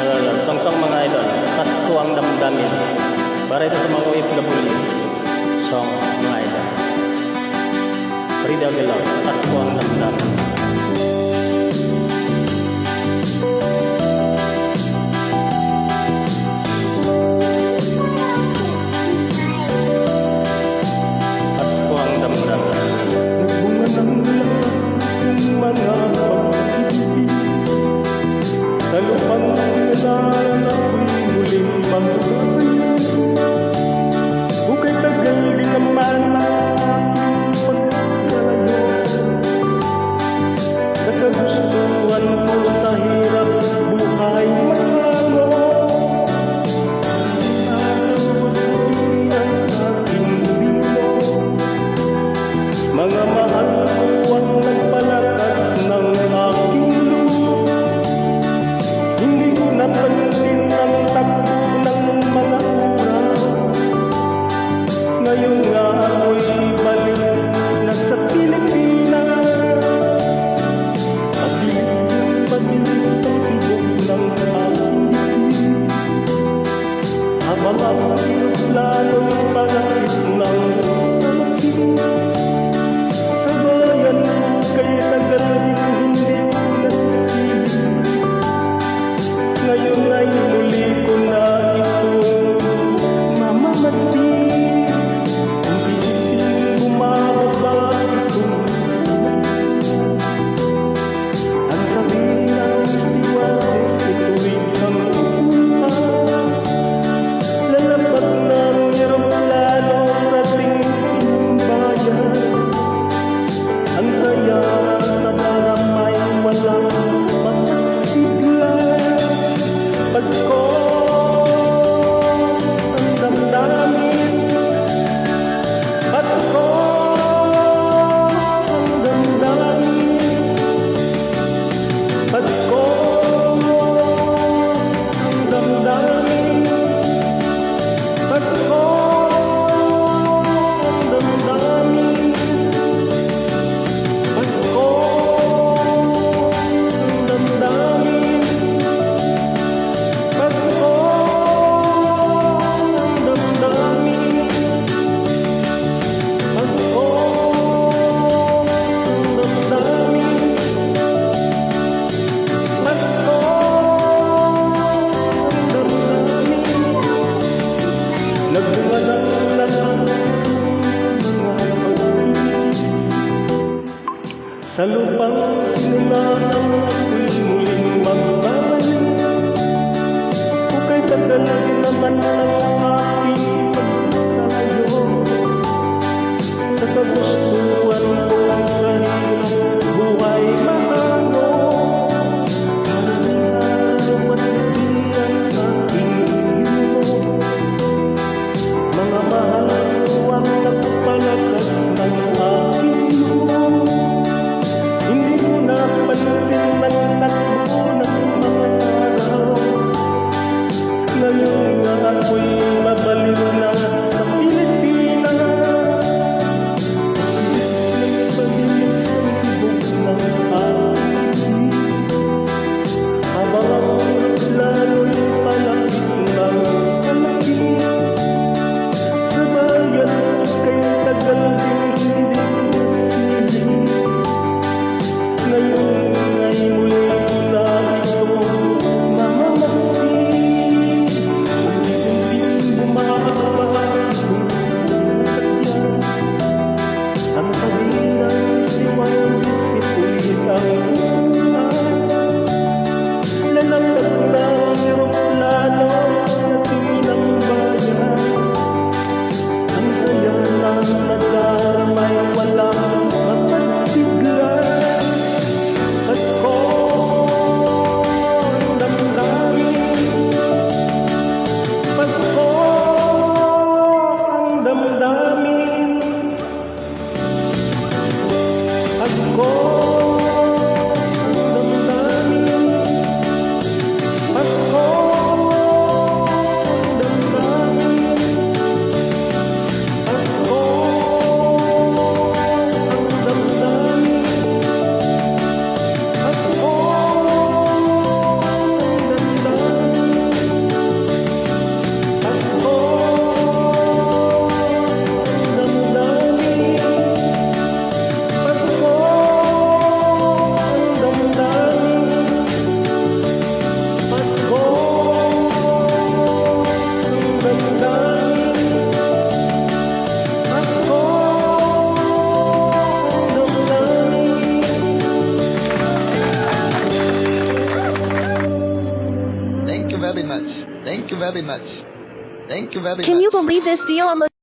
Tong mga idol, Pasko ang damdamin. Para ito sa mga OFW song, mga idol. Frida Galaw, Pasko ang damdamin. Pasko ang damdamin. Nagbunga ng lahat ng mga pag-ibig sa lupang pinalaran ako'y muling magbabalik. Kung kay tagal din naman ang pagkalayo sa kagustuhan ko sa hirap buhay mahango. Araw-araw ang aking bino, mga mahal ko ang nagpalakas ng aking loob. Hindi ko napansin ang takbo ng mga oras. Ngayon nga ako'y balik na sa Pilipinas. Mabilis ang tibok ng aking dibdib, habang ang hirap lalo'y pagkakit ng pagkakit. Sa bayan ko kay tagal din hindi ko nasilip. Ngayon ay muli ko na itong mamamasid. Ang piling bumababa itong sinasid. Ang sabi ng siwales ito'y ang upa. Lalapat ng eroplano sa tingting bayan. Ang saya sa daramay walang pagsigla. Pasko ang damdamin. Pasko ang damdamin. Pasko ang damdamin. Pasko ang damdamin. Pasko ang damdamin. Pasko ang damdamin. Pasko ang damdamin. Pasko ang damdamin. Nagbunga ng lahat ng mga pag-ibig sa lupang sinulatan ako'y muling magbabalik. Kung kay tagal din naman ang aking pagkakayo sa kagustuhan ko sa hirap buhay mahango. Maraming araw at hindi ang aking bino, mga mahal ko ang nagpalakas ng aking loob. Hindi ko napansin ang takbo ng mga araw. Ngayon nga ako'y you very much. Thank you very much. Can you believe this deal?